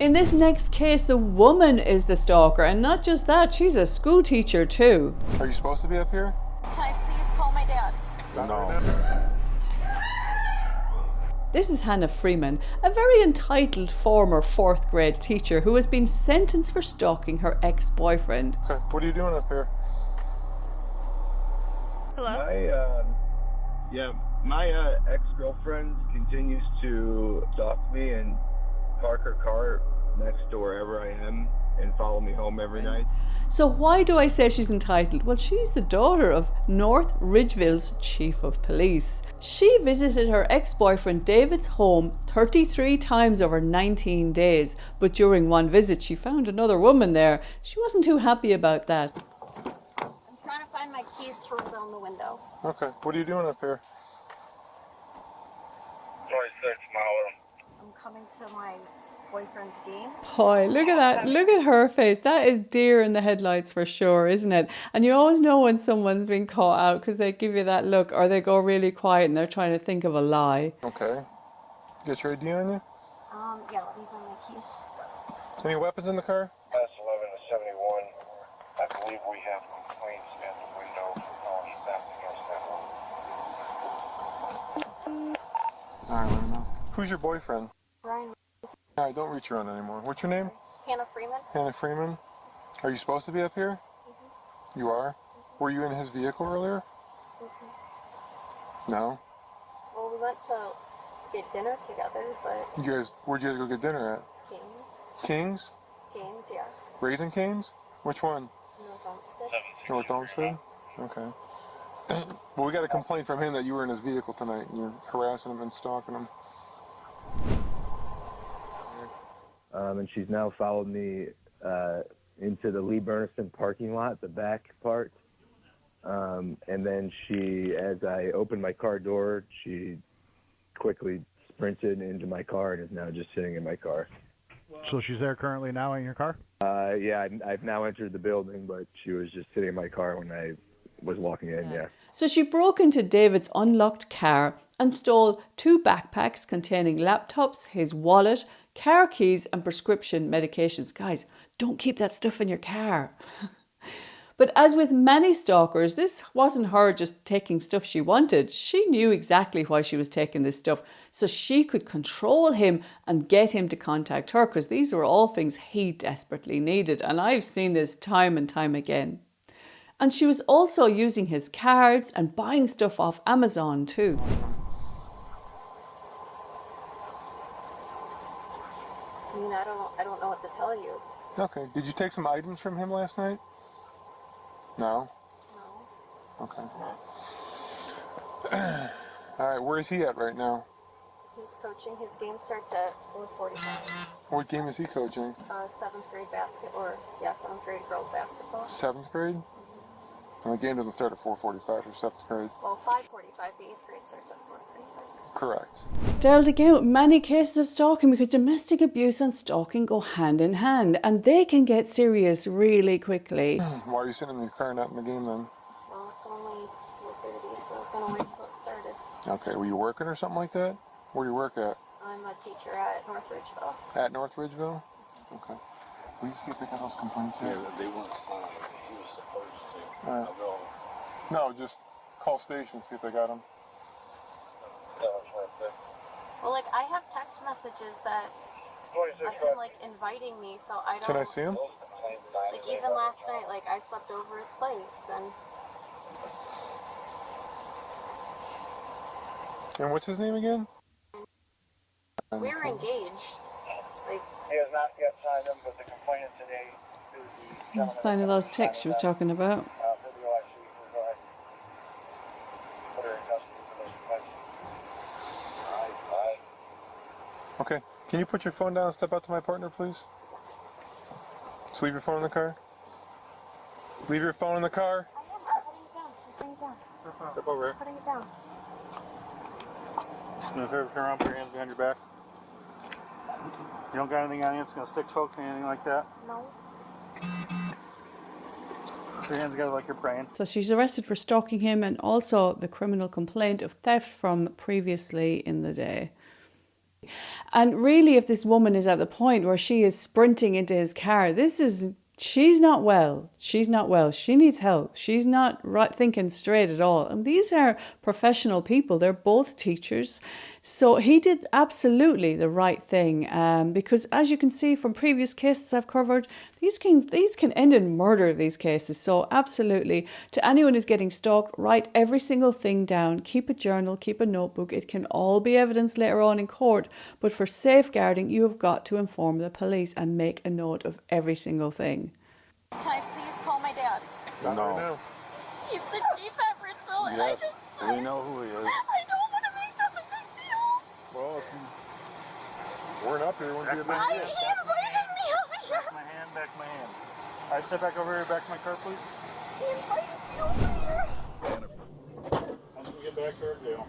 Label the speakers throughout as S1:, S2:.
S1: In this next case, the woman is the stalker, and not just that, she's a school teacher too.
S2: Are you supposed to be up here?
S3: Can I please call my dad?
S2: No.
S1: This is Hannah Freeman, a very entitled former 4th grade teacher who has been sentenced for stalking her ex-boyfriend.
S2: Okay, what are you doing up here?
S3: Hello?
S4: My ex-girlfriend continues to stalk me and park her car next to wherever I am and follow me home every night.
S1: So why do I say she's entitled? Well, she's the daughter of North Ridgeville's chief of police. She visited her ex-boyfriend David's home 33 times over 19 days, but during one visit she found another woman there. She wasn't too happy about that.
S3: I'm trying to find my keys to roll down the window.
S2: Okay, what are you doing up here?
S4: 26 miles.
S3: I'm coming to my boyfriend's game.
S1: Boy, look at that. Look at her face. That is deer in the headlights for sure, isn't it? And you always know when someone's been caught out because they give you that look, or they go really quiet and they're trying to think of a lie.
S2: Okay. Get your ID on you?
S3: Yeah, let me find my keys.
S2: Any weapons in the car?
S4: Past 11 to 71. I believe we have complaints at the window for calling theft against that one.
S2: Alright, let me know. Who's your boyfriend?
S3: Brian.
S2: Alright, don't reach around anymore. What's your name?
S3: Hannah Freeman.
S2: Hannah Freeman? Are you supposed to be up here? You are? Were you in his vehicle earlier? No?
S3: Well, we went to get dinner together, but
S2: Where'd you guys go get dinner at?
S3: Kings.
S2: King's?
S3: Kings, yeah.
S2: Raising Cane's? Which one?
S3: North Olmsted.
S2: North Olmsted? Okay. Well, we got a complaint from him that you were in his vehicle tonight and you're harassing him and stalking him.
S4: And she's now followed me into the Lee Bernison parking lot, the back part. And then as I opened my car door, she quickly sprinted into my car and is now just sitting in my car.
S5: So she's there currently now in your car?
S4: Yeah, I've now entered the building, but she was just sitting in my car when I was walking in, yeah.
S1: So she broke into David's unlocked car and stole 2 backpacks containing laptops, his wallet, car keys and prescription medications. Guys, don't keep that stuff in your car. But as with many stalkers, this wasn't her just taking stuff she wanted. She knew exactly why she was taking this stuff, so she could control him and get him to contact her, because these were all things he desperately needed. And I've seen this time and time again. And she was also using his cards and buying stuff off Amazon too.
S3: I mean, I don't know what to tell you.
S2: Okay. Did you take some items from him last night? No?
S3: No.
S2: Okay. Alright, where is he at right now?
S3: He's coaching. His game starts at 4:45.
S2: What game is he coaching?
S3: 7th grade basketball, 7th grade girls basketball.
S2: 7th grade? And the game doesn't start at 4:45 for 7th grade.
S3: Well, 5:45. The 8th grade starts at 4:45.
S2: Correct.
S1: Dealt again with many cases of stalking, because domestic abuse and stalking go hand in hand and they can get serious really quickly.
S2: Why are you sitting in your car not in the game then?
S3: Well, it's only 4:30, so I was going to wait till it started.
S2: Okay, were you working or something like that? Where do you work at?
S3: I'm a teacher at North Ridgeville.
S2: At North Ridgeville? Okay. Will you see if they got those complaints yet?
S6: Yeah, they won't sign. He was supposed to.
S2: Alright. No, just call station, see if they got them.
S3: Well, like, I have text messages that of him, like, inviting me, so I don't...
S2: Can I see them?
S3: Like, even last night, like, I slept over his place, and...
S2: And what's his name again?
S3: We were engaged. Like,
S4: He has not yet signed them, but the complainant today is the
S1: Sign of those texts she was talking about.
S2: Okay. Can you put your phone down and step out to my partner, please? Just leave your phone in the car. Leave your phone in the car.
S3: I am. I'm putting it down. I'm putting it down.
S2: Step over here.
S3: I'm putting it down.
S5: Turn around, put your hands behind your back. You don't got anything on you? It's going to stick, poke, anything like that?
S3: No.
S5: Put your hands together like you're praying.
S1: So she's arrested for stalking him and also the criminal complaint of theft from previously in the day. And really, if this woman is at the point where she is sprinting into his car, she's not well. She's not well. She needs help. She's not thinking straight at all. And these are professional people. They're both teachers. So he did absolutely the right thing. Because as you can see from previous cases I've covered, these can end in murder, these cases. So absolutely, to anyone who's getting stalked, write every single thing down. Keep a journal, keep a notebook. It can all be evidence later on in court. But for safeguarding, you have got to inform the police and make a note of every single thing.
S3: Can I please call my dad?
S6: No.
S3: He's the chief at Bridgeville, and
S6: Yes, we know who he is.
S3: I don't want to make this a big deal.
S2: Well, if you weren't up here, it wouldn't be a big deal.
S3: He invited me over here.
S5: Back my hand. All right, step back over here, back to my car, please.
S3: He invited me over here.
S5: I'm gonna get back to our jail.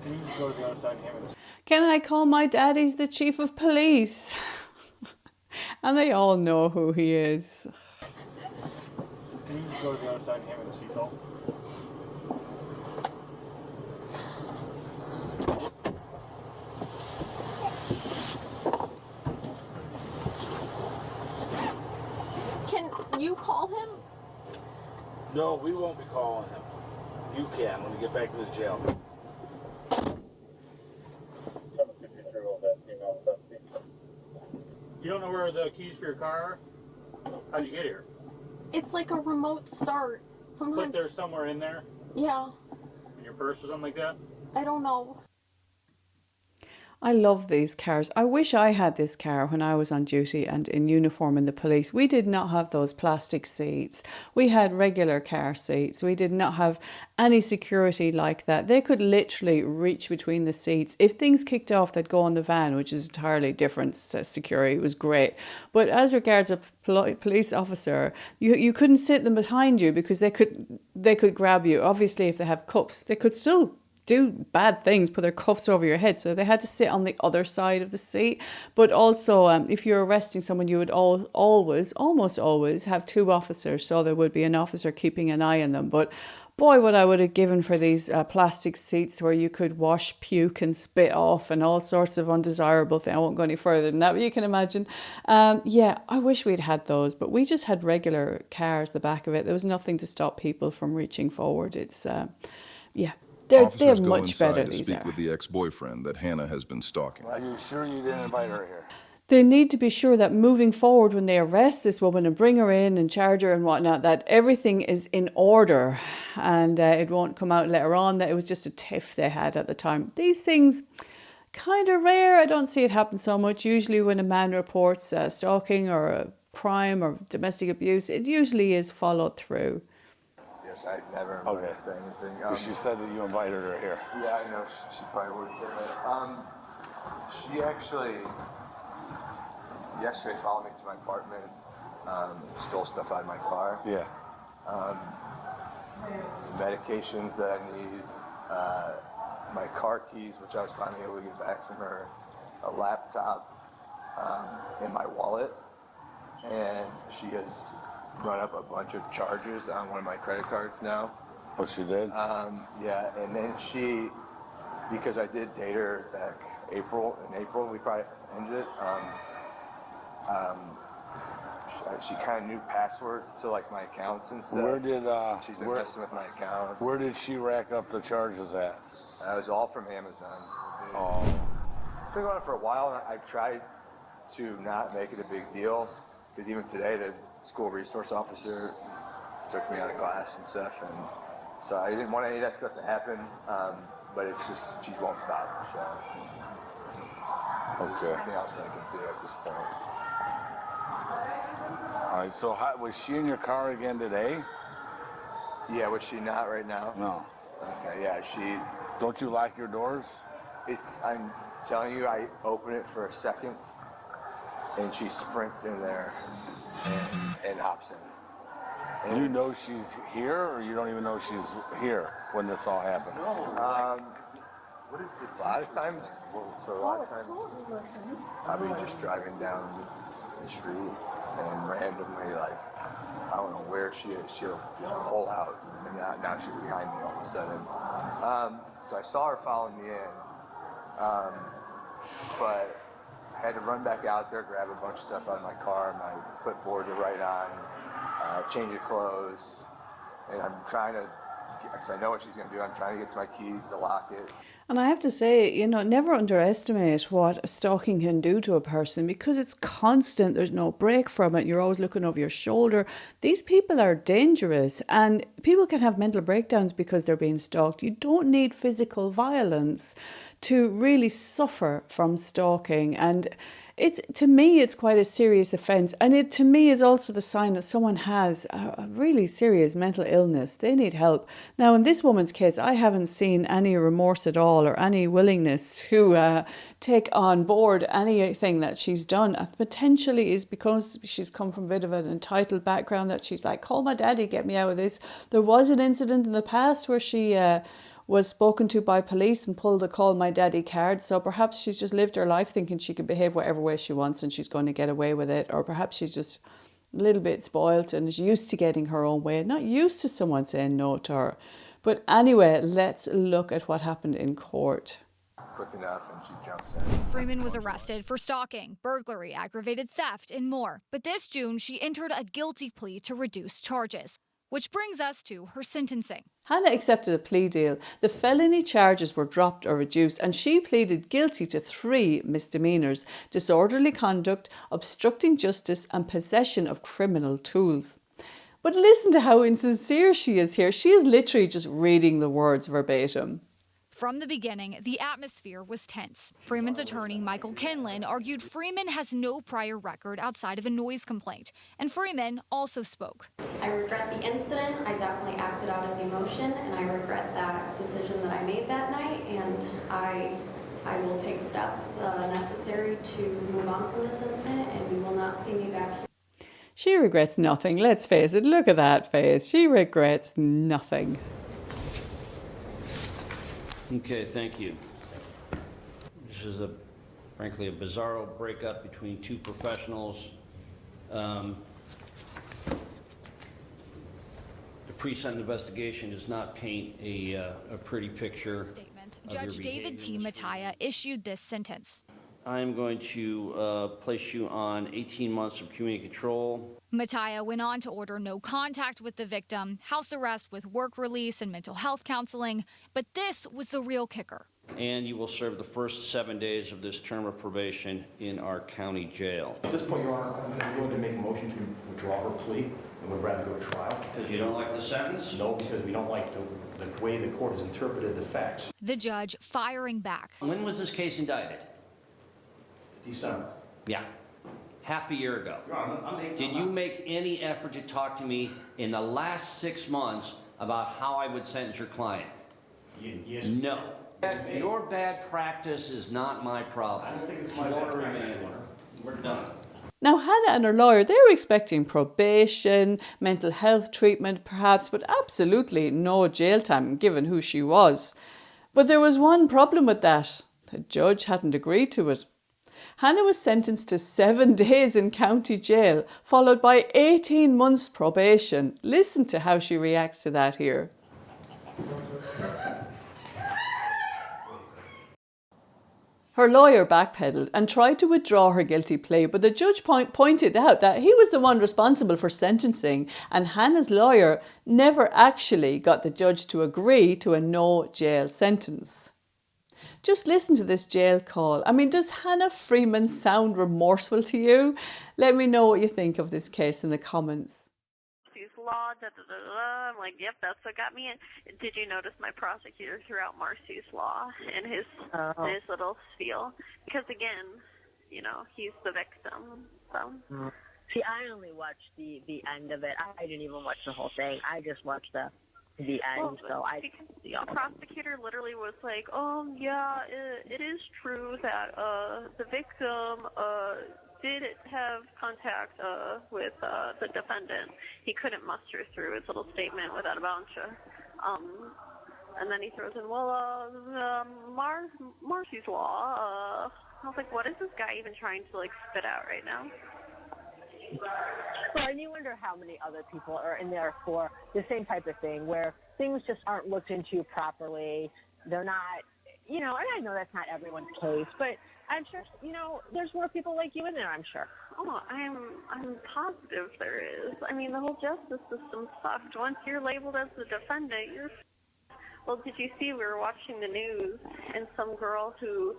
S5: Can you just go to the other side and hand me this?
S1: Can I call my dad? He's the chief of police. And they all know who he is.
S5: Can you just go to the other side and hand me the seatbelt?
S3: Can you call him?
S6: No, we won't be calling him. You can when we get back to the jail.
S5: You don't know where the keys for your car are? How'd you get here?
S3: It's like a remote start.
S5: But
S3: Sometimes.
S5: they're somewhere in there?
S3: Yeah,
S5: In your purse or something like that?
S3: I don't know.
S1: I love these cars. I wish I had this car when I was on duty and in uniform in the police. We did not have those plastic seats. We had regular car seats. We did not have any security like that. They could literally reach between the seats. If things kicked off, they'd go on the van, which is entirely different security. It was great. But as regards a police officer, you couldn't sit them behind you because they could grab you. Obviously, if they have cuffs, they could still do bad things, put their cuffs over your head. So they had to sit on the other side of the seat. But also, if you're arresting someone, you would almost always have two officers. So there would be an officer keeping an eye on them. But boy, what I would have given for these plastic seats where you could wash, puke and spit off and all sorts of undesirable things. I won't go any further than that, but you can imagine. Yeah, I wish we'd had those, but we just had regular cars, the back of it. There was nothing to stop people from reaching forward. It's, yeah. They're much better,
S7: to
S1: these
S7: speak
S1: are.
S7: with the ex-boyfriend that Hannah has been stalking.
S6: Are you sure you didn't invite her here?
S1: They need to be sure that moving forward, when they arrest this woman and bring her in and charge her and whatnot, that everything is in order and it won't come out later on that it was just a tiff they had at the time. These things, kind of rare. I don't see it happen so much. Usually when a man reports stalking or a crime or domestic abuse, it usually is followed through.
S8: Yes, I never invited her to anything.
S6: Because she said that you invited her here.
S8: Yeah, I know. She probably would have. She actually yesterday followed me to my apartment, stole stuff out of my car.
S6: Yeah.
S8: Medications that I need, my car keys, which I was finally able to get back from her, a laptop, and my wallet. And she has run up a bunch of charges on one of my credit cards now.
S6: Oh, she did?
S8: Yeah, and then because I did date her back in April, we probably ended it. She kind of knew passwords to like my accounts and stuff. She's been messing with my accounts.
S6: Where did she rack up the charges at?
S8: It was all from Amazon.
S6: Oh.
S8: It's been going on for a while, and I tried to not make it a big deal, because even today the school resource officer took me out of class and stuff, and so I didn't want any of that stuff to happen, but it's just, she won't stop, so.
S6: Okay.
S8: Nothing else I can do at this point.
S6: All right, so was she in your car again today?
S8: Yeah, was she not right now?
S6: No.
S8: Okay, yeah,
S6: Don't you lock your doors?
S8: I'm telling you, I open it for a second, and she sprints in there and hops in. And
S6: You know she's here, or you don't even know she's here when this all happens?
S8: what is the a lot of times, I'll be just driving down the street and randomly, like, I don't know where she is. She'll just pull out, and now she's behind me all of a sudden. So I saw her following me in, but I had to run back out there, grab a bunch of stuff out of my car, my clipboard to write on, change of clothes, and I'm trying to, because I know what she's going to do, I'm trying to get to my keys to lock it.
S1: And I have to say, you know, never underestimate what stalking can do to a person, because it's constant. There's no break from it. You're always looking over your shoulder. These people are dangerous, and people can have mental breakdowns because they're being stalked. You don't need physical violence to really suffer from stalking. And to me, it's quite a serious offence. And it, to me, is also the sign that someone has a really serious mental illness. They need help. Now, in this woman's case, I haven't seen any remorse at all or any willingness to take on board anything that she's done. Potentially is because she's come from a bit of an entitled background, that she's like, call my daddy, get me out of this. There was an incident in the past where she was spoken to by police and pulled a call my daddy card. So perhaps she's just lived her life thinking she can behave whatever way she wants and she's going to get away with it. Or perhaps she's just a little bit spoilt and is used to getting her own way, not used to someone saying no to her. But anyway, let's look at what happened in court.
S8: Quick enough, and she jumps in.
S9: Freeman was arrested for stalking, burglary, aggravated theft, and more. But this June, she entered a guilty plea to reduce charges. Which brings us to her sentencing.
S1: Hannah accepted a plea deal. The felony charges were dropped or reduced, and she pleaded guilty to 3 misdemeanours: disorderly conduct, obstructing justice, and possession of criminal tools. But listen to how insincere she is here. She is literally just reading the words verbatim.
S9: From the beginning, the atmosphere was tense. Freeman's attorney, Michael Kinlan, argued Freeman has no prior record outside of a noise complaint. And Freeman also spoke.
S3: I regret the incident. I definitely acted out of emotion, and I regret that decision that I made that night, and I will take steps necessary to move on from this incident, and you will not see me back here.
S1: She regrets nothing. Let's face it. Look at that face. She regrets nothing.
S10: Okay, thank you. This is frankly a bizarro breakup between 2 professionals. The pre-sentence investigation does not paint a pretty picture.
S9: Statements. Judge David T. Mattia issued this sentence.
S10: I'm going to place you on 18 months of community control.
S9: Mattia went on to order no contact with the victim, house arrest with work release and mental health counseling. But this was the real kicker.
S10: And you will serve the first 7 days of this term of probation in our county jail.
S11: At this point, Your Honor, I'm going to make a motion to withdraw her plea and would rather go to trial.
S10: Because you don't like the sentence?
S11: No, because we don't like the way the court has interpreted the facts.
S9: The judge firing back.
S10: When was this case indicted?
S11: December.
S10: Yeah, half a year ago.
S11: Your Honor,
S10: Did you make any effort to talk to me in the last 6 months about how I would sentence your client?
S11: Yes.
S10: No. Your bad practice is not my problem.
S11: I don't think it's my bad practice.
S10: We're done.
S1: Now, Hannah and her lawyer, they were expecting probation, mental health treatment perhaps, but absolutely no jail time given who she was. But there was one problem with that. The judge hadn't agreed to it. Hannah was sentenced to 7 days in county jail, followed by 18 months probation. Listen to how she reacts to that here. Her lawyer backpedaled and tried to withdraw her guilty plea, but the judge pointed out that he was the one responsible for sentencing, and Hannah's lawyer never actually got the judge to agree to a no jail sentence. Just listen to this jail call. I mean, does Hannah Freeman sound remorseful to you? Let me know what you think of this case in the comments.
S3: Law, I'm like, yep, that's what got me in. Did you notice my prosecutor threw out Marcy's law in his little spiel? Because again, you know, he's the victim. So.
S12: See, I only watched the end of it. I didn't even watch the whole thing. I just watched the end.
S3: Well,
S12: so
S3: the prosecutor literally was like, "Oh yeah, it is true that the victim did have contact with the defendant. He couldn't muster through his little statement without a voucher." And then he throws in, "Well, Marcy's law." I was like, "What is this guy even trying to like spit out right now?"
S12: Well, and you wonder how many other people are in there for the same type of thing, where things just aren't looked into properly. They're not, and I know that's not everyone's case, but I'm sure, there's more people like you in there, I'm sure.
S3: Oh, I'm positive there is. I mean, the whole justice system sucked. Once you're labeled as the defendant, you're. Well, did you see, we were watching the news, and some girl who,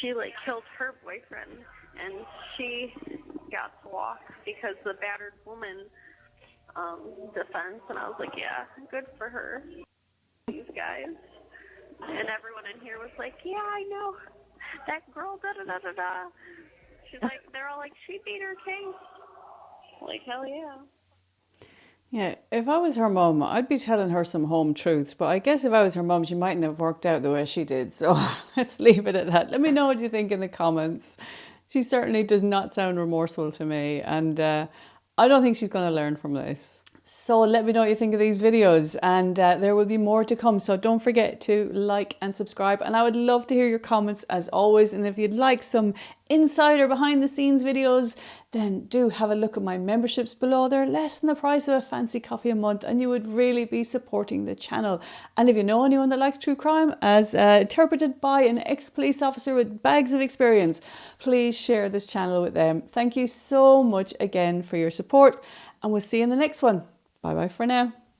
S3: she killed her boyfriend, and she got to walk because the battered woman defense, and I was like, yeah, good for her. These guys. And everyone in here was like, yeah, I know. That girl, da-da-da-da-da. She's like, they're all like, she beat her case. Like, hell yeah.
S1: Yeah, if I was her mum, I'd be telling her some home truths. But I guess if I was her mum, she mightn't have worked out the way she did. So let's leave it at that. Let me know what you think in the comments. She certainly does not sound remorseful to me. And I don't think she's going to learn from this. So let me know what you think of these videos, and there will be more to come. So don't forget to like and subscribe. And I would love to hear your comments as always. And if you'd like some insider behind the scenes videos, then do have a look at my memberships below. They're less than the price of a fancy coffee a month, and you would really be supporting the channel. And if you know anyone that likes true crime as interpreted by an ex-police officer with bags of experience, please share this channel with them. Thank you so much again for your support, and we'll see you in the next one. Bye bye for now.